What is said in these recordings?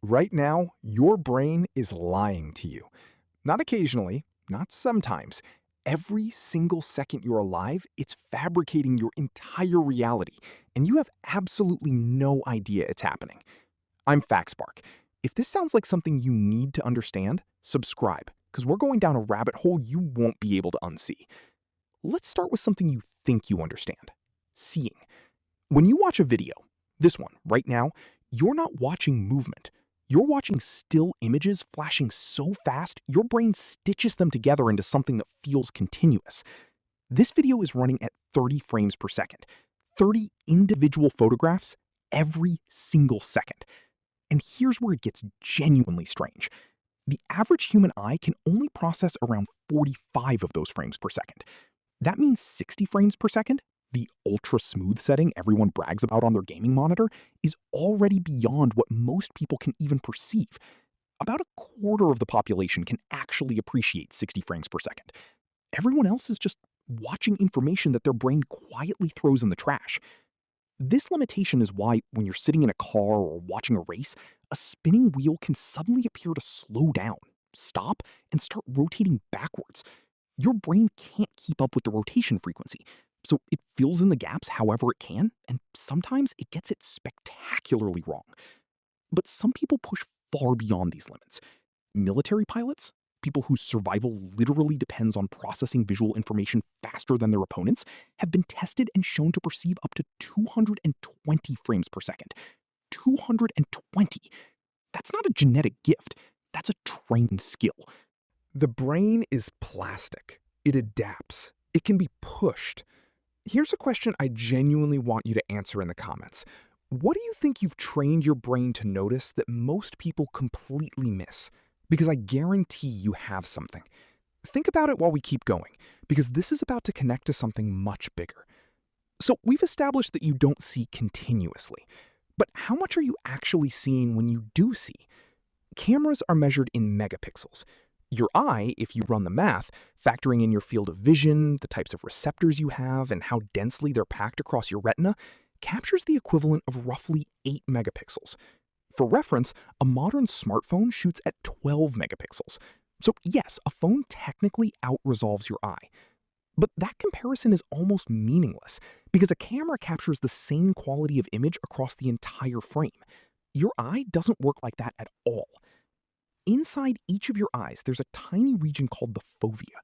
Right now, your brain is lying to you. Not occasionally, not sometimes. Every single second you're alive, it's fabricating your entire reality, and you have absolutely no idea it's happening. I'm FactSpark. If this sounds like something you need to understand, subscribe, because we're going down a rabbit hole you won't be able to unsee. Let's start with something you think you understand: seeing. When you watch a video, this one right now, you're not watching movement. You're watching still images flashing so fast, your brain stitches them together into something that feels continuous. This video is running at 30 frames per second, 30 individual photographs every single second. And here's where it gets genuinely strange. The average human eye can only process around 45 of those frames per second. That means 60 frames per second, the ultra smooth setting everyone brags about on their gaming monitor, is already beyond what most people can even perceive. About a quarter of the population can actually appreciate 60 frames per second. Everyone else is just watching information that their brain quietly throws in the trash. This limitation is why, when you're sitting in a car or watching a race, a spinning wheel can suddenly appear to slow down, stop, and start rotating backwards. Your brain can't keep up with the rotation frequency, so it fills in the gaps however it can, and sometimes it gets it spectacularly wrong. But some people push far beyond these limits. Military pilots, people whose survival literally depends on processing visual information faster than their opponents, have been tested and shown to perceive up to 220 frames per second. 220! That's not a genetic gift, that's a trained skill. The brain is plastic. It adapts. It can be pushed. Here's a question I genuinely want you to answer in the comments. What do you think you've trained your brain to notice that most people completely miss? Because I guarantee you have something. Think about it while we keep going, because this is about to connect to something much bigger. So we've established that you don't see continuously. But how much are you actually seeing when you do see? Cameras are measured in megapixels. Your eye, if you run the math, factoring in your field of vision, the types of receptors you have, and how densely they're packed across your retina, captures the equivalent of roughly 8 megapixels. For reference, a modern smartphone shoots at 12 megapixels. So yes, a phone technically out-resolves your eye. But that comparison is almost meaningless, because a camera captures the same quality of image across the entire frame. Your eye doesn't work like that at all. Inside each of your eyes, there's a tiny region called the fovea.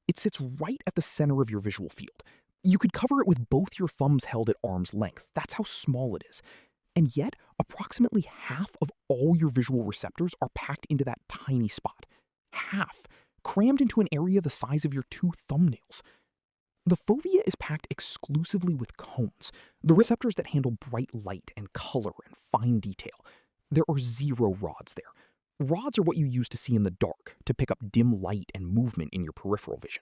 It sits right at the center of your visual field. You could cover it with both your thumbs held at arm's length. That's how small it is. And yet, approximately half of all your visual receptors are packed into that tiny spot. Half, crammed into an area the size of your 2 thumbnails. The fovea is packed exclusively with cones, the receptors that handle bright light and color and fine detail. There are 0 rods there. Rods are what you use to see in the dark, to pick up dim light and movement in your peripheral vision.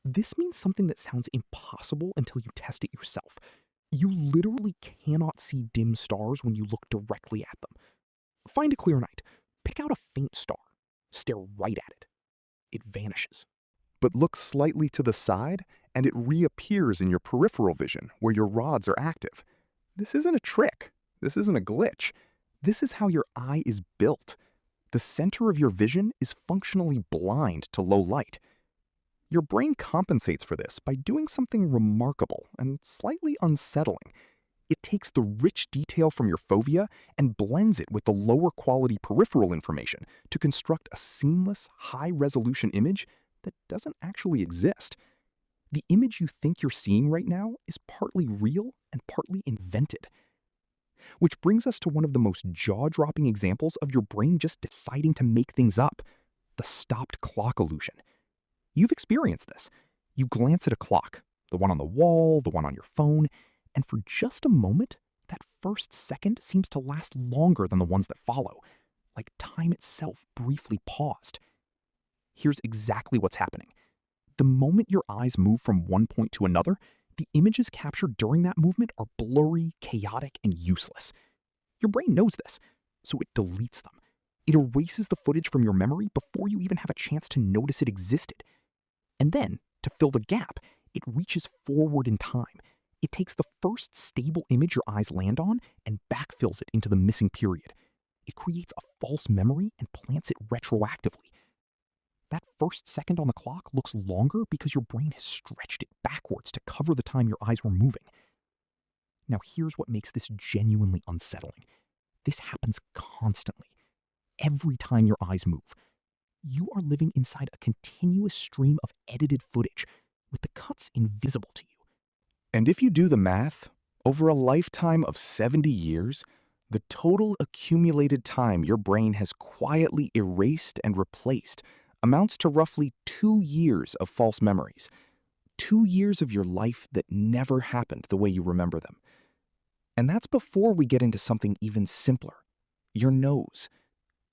This means something that sounds impossible until you test it yourself. You literally cannot see dim stars when you look directly at them. Find a clear night. Pick out a faint star. Stare right at it. It vanishes. But look slightly to the side, and it reappears in your peripheral vision where your rods are active. This isn't a trick. This isn't a glitch. This is how your eye is built. The center of your vision is functionally blind to low light. Your brain compensates for this by doing something remarkable and slightly unsettling. It takes the rich detail from your fovea and blends it with the lower quality peripheral information to construct a seamless, high-resolution image that doesn't actually exist. The image you think you're seeing right now is partly real and partly invented. Which brings us to one of the most jaw-dropping examples of your brain just deciding to make things up: the stopped clock illusion. You've experienced this. You glance at a clock, the one on the wall, the one on your phone, and for just a moment, that first second seems to last longer than the ones that follow, like time itself briefly paused. Here's exactly what's happening. The moment your eyes move from one point to another, the images captured during that movement are blurry, chaotic, and useless. Your brain knows this, so it deletes them. It erases the footage from your memory before you even have a chance to notice it existed. And then, to fill the gap, it reaches forward in time. It takes the first stable image your eyes land on and backfills it into the missing period. It creates a false memory and plants it retroactively. That first second on the clock looks longer because your brain has stretched it backwards to cover the time your eyes were moving. Now, here's what makes this genuinely unsettling. This happens constantly. Every time your eyes move, you are living inside a continuous stream of edited footage, with the cuts invisible to you. And if you do the math, over a lifetime of 70 years, the total accumulated time your brain has quietly erased and replaced amounts to roughly 2 years of false memories. 2 years of your life that never happened the way you remember them. And that's before we get into something even simpler. Your nose.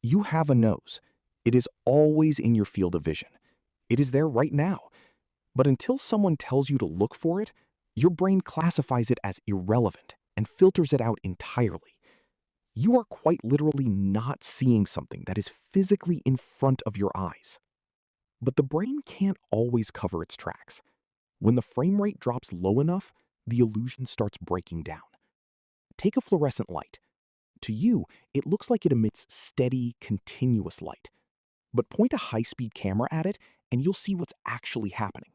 You have a nose. It is always in your field of vision. It is there right now. But until someone tells you to look for it, your brain classifies it as irrelevant and filters it out entirely. You are quite literally not seeing something that is physically in front of your eyes. But the brain can't always cover its tracks. When the frame rate drops low enough, the illusion starts breaking down. Take a fluorescent light. To you, it looks like it emits steady, continuous light. But point a high-speed camera at it, and you'll see what's actually happening.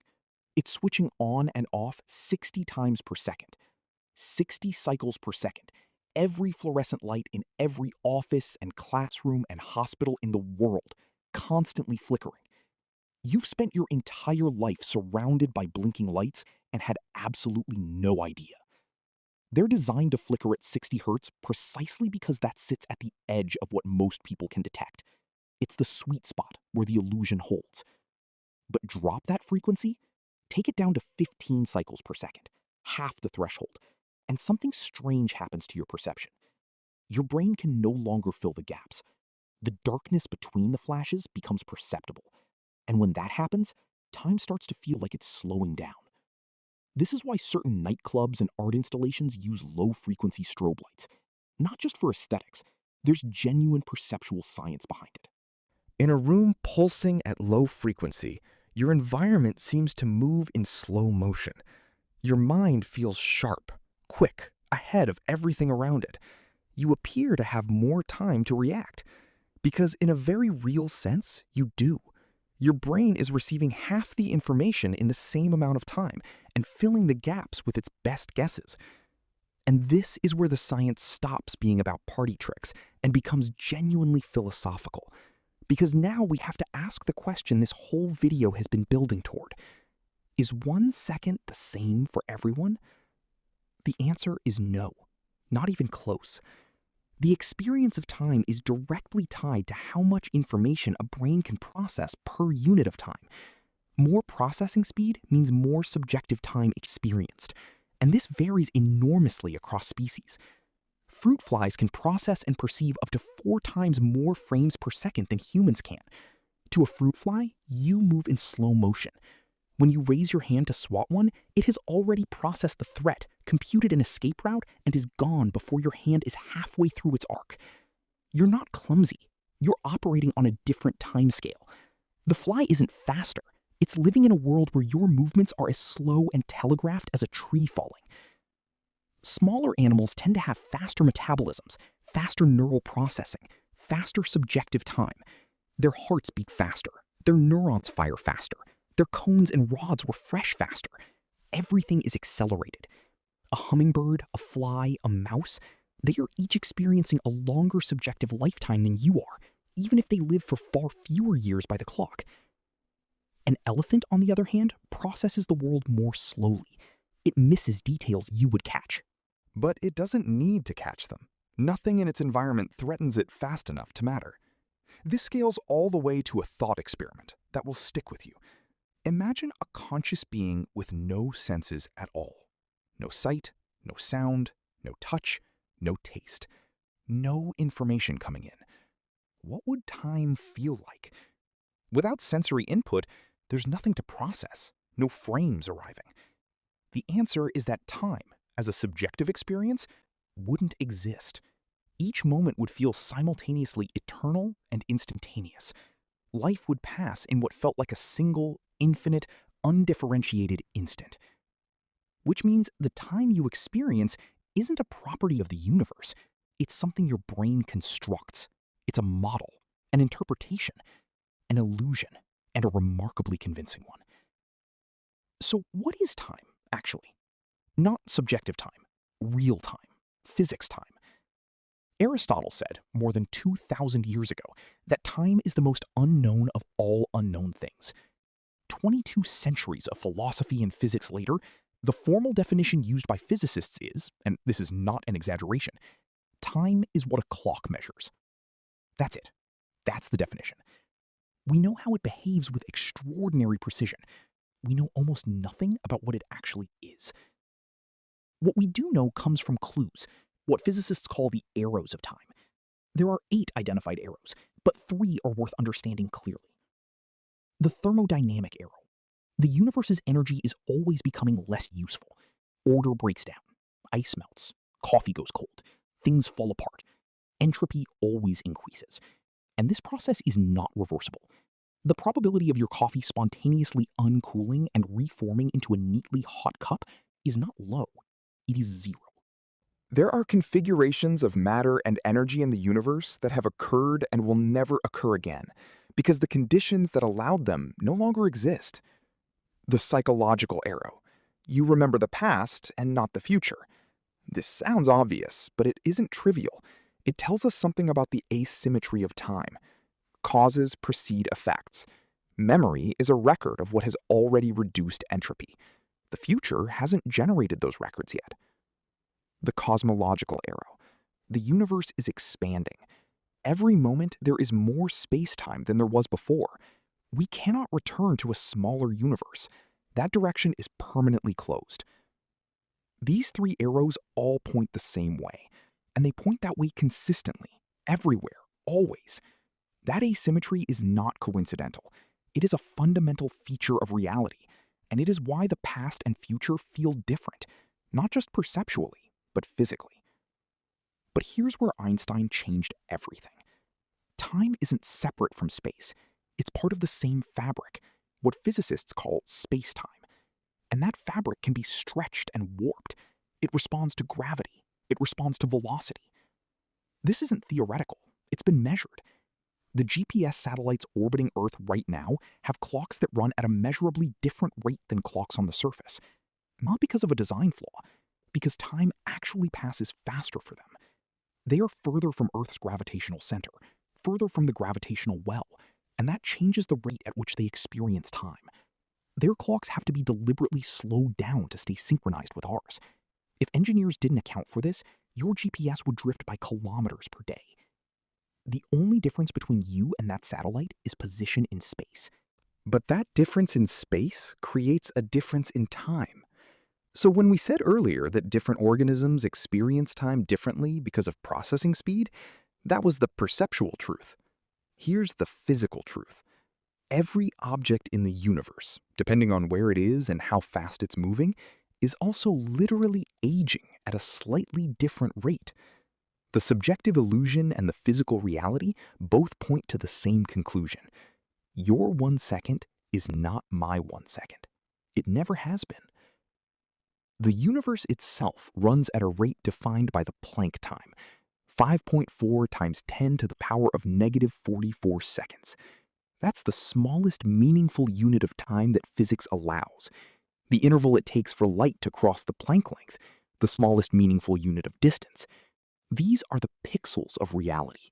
It's switching on and off 60 times per second. 60 cycles per second. Every fluorescent light in every office and classroom and hospital in the world, constantly flickering. You've spent your entire life surrounded by blinking lights and had absolutely no idea. They're designed to flicker at 60 Hz precisely because that sits at the edge of what most people can detect. It's the sweet spot where the illusion holds. But drop that frequency, take it down to 15 cycles per second, half the threshold, and something strange happens to your perception. Your brain can no longer fill the gaps. The darkness between the flashes becomes perceptible. And when that happens, time starts to feel like it's slowing down. This is why certain nightclubs and art installations use low-frequency strobe lights. Not just for aesthetics, there's genuine perceptual science behind it. In a room pulsing at low frequency, your environment seems to move in slow motion. Your mind feels sharp, quick, ahead of everything around it. You appear to have more time to react. Because in a very real sense, you do. Your brain is receiving half the information in the same amount of time and filling the gaps with its best guesses. And this is where the science stops being about party tricks and becomes genuinely philosophical. Because now we have to ask the question this whole video has been building toward. Is 1 second the same for everyone? The answer is no, not even close. The experience of time is directly tied to how much information a brain can process per unit of time. More processing speed means more subjective time experienced, and this varies enormously across species. Fruit flies can process and perceive up to 4 times more frames per second than humans can. To a fruit fly, you move in slow motion. When you raise your hand to swat one, it has already processed the threat, computed an escape route, and is gone before your hand is halfway through its arc. You're not clumsy. You're operating on a different timescale. The fly isn't faster. It's living in a world where your movements are as slow and telegraphed as a tree falling. Smaller animals tend to have faster metabolisms, faster neural processing, faster subjective time. Their hearts beat faster. Their neurons fire faster. Their cones and rods refresh faster. Everything is accelerated. A hummingbird, a fly, a mouse, they are each experiencing a longer subjective lifetime than you are, even if they live for far fewer years by the clock. An elephant, on the other hand, processes the world more slowly. It misses details you would catch. But it doesn't need to catch them. Nothing in its environment threatens it fast enough to matter. This scales all the way to a thought experiment that will stick with you. Imagine a conscious being with no senses at all. No sight, no sound, no touch, no taste. No information coming in. What would time feel like? Without sensory input, there's nothing to process, no frames arriving. The answer is that time, as a subjective experience, wouldn't exist. Each moment would feel simultaneously eternal and instantaneous. Life would pass in what felt like a single, infinite, undifferentiated instant. Which means the time you experience isn't a property of the universe. It's something your brain constructs. It's a model, an interpretation, an illusion, and a remarkably convincing one. So what is time, actually? Not subjective time, real time, physics time. Aristotle said, more than 2,000 years ago, that time is the most unknown of all unknown things. 22 centuries of philosophy and physics later, the formal definition used by physicists is, and this is not an exaggeration, time is what a clock measures. That's it. That's the definition. We know how it behaves with extraordinary precision. We know almost nothing about what it actually is. What we do know comes from clues, what physicists call the arrows of time. There are 8 identified arrows, but 3 are worth understanding clearly. The thermodynamic arrow. The universe's energy is always becoming less useful. Order breaks down. Ice melts. Coffee goes cold. Things fall apart. Entropy always increases. And this process is not reversible. The probability of your coffee spontaneously uncooling and reforming into a neatly hot cup is not low. It is 0. There are configurations of matter and energy in the universe that have occurred and will never occur again, because the conditions that allowed them no longer exist. The psychological arrow. You remember the past and not the future. This sounds obvious, but it isn't trivial. It tells us something about the asymmetry of time. Causes precede effects. Memory is a record of what has already reduced entropy. The future hasn't generated those records yet. The cosmological arrow. The universe is expanding. Every moment there is more space-time than there was before. We cannot return to a smaller universe. That direction is permanently closed. These 3 arrows all point the same way, and they point that way consistently, everywhere, always. That asymmetry is not coincidental. It is a fundamental feature of reality, and it is why the past and future feel different, not just perceptually, but physically. But here's where Einstein changed everything. Time isn't separate from space. It's part of the same fabric, what physicists call space-time. And that fabric can be stretched and warped. It responds to gravity. It responds to velocity. This isn't theoretical. It's been measured. The GPS satellites orbiting Earth right now have clocks that run at a measurably different rate than clocks on the surface. Not because of a design flaw, because time actually passes faster for them. They are further from Earth's gravitational center, further from the gravitational well, and that changes the rate at which they experience time. Their clocks have to be deliberately slowed down to stay synchronized with ours. If engineers didn't account for this, your GPS would drift by kilometers per day. The only difference between you and that satellite is position in space. But that difference in space creates a difference in time. So when we said earlier that different organisms experience time differently because of processing speed, that was the perceptual truth. Here's the physical truth. Every object in the universe, depending on where it is and how fast it's moving, is also literally aging at a slightly different rate. The subjective illusion and the physical reality both point to the same conclusion. Your 1 second is not my 1 second. It never has been. The universe itself runs at a rate defined by the Planck time, 5.4 times 10 to the power of negative 44 seconds. That's the smallest meaningful unit of time that physics allows. The interval it takes for light to cross the Planck length, the smallest meaningful unit of distance. These are the pixels of reality.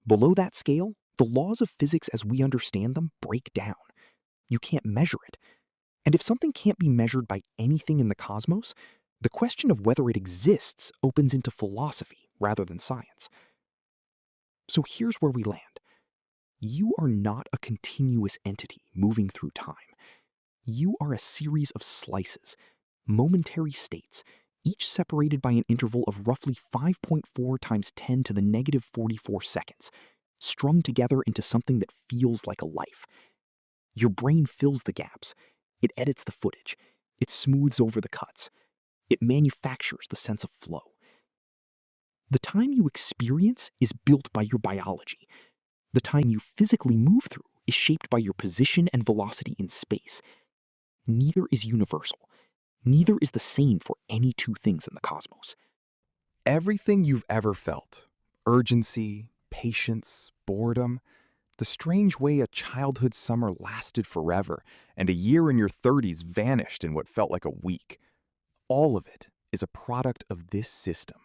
Below that scale, the laws of physics as we understand them break down. You can't measure it. And if something can't be measured by anything in the cosmos, the question of whether it exists opens into philosophy rather than science. So here's where we land. You are not a continuous entity moving through time. You are a series of slices, momentary states, each separated by an interval of roughly 5.4 times 10 to the negative 44 seconds, strung together into something that feels like a life. Your brain fills the gaps. It edits the footage. It smooths over the cuts. It manufactures the sense of flow. The time you experience is built by your biology. The time you physically move through is shaped by your position and velocity in space. Neither is universal. Neither is the same for any two things in the cosmos. Everything you've ever felt, urgency, patience, boredom, the strange way a childhood summer lasted forever and a year in your 30s vanished in what felt like a week. All of it is a product of this system,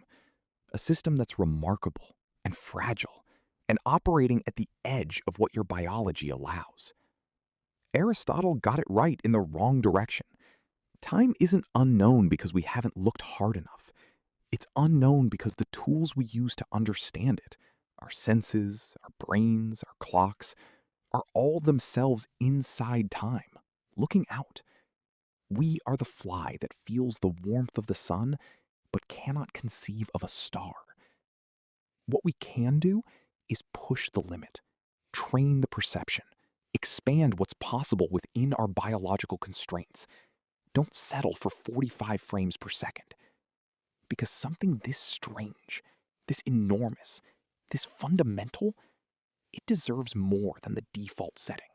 a system that's remarkable and fragile and operating at the edge of what your biology allows. Aristotle got it right in the wrong direction. Time isn't unknown because we haven't looked hard enough. It's unknown because the tools we use to understand it, our senses, our brains, our clocks, are all themselves inside time, looking out. We are the fly that feels the warmth of the sun but cannot conceive of a star. What we can do is push the limit, train the perception, expand what's possible within our biological constraints. Don't settle for 45 frames per second. Because something this strange, this enormous, this fundamental, it deserves more than the default setting.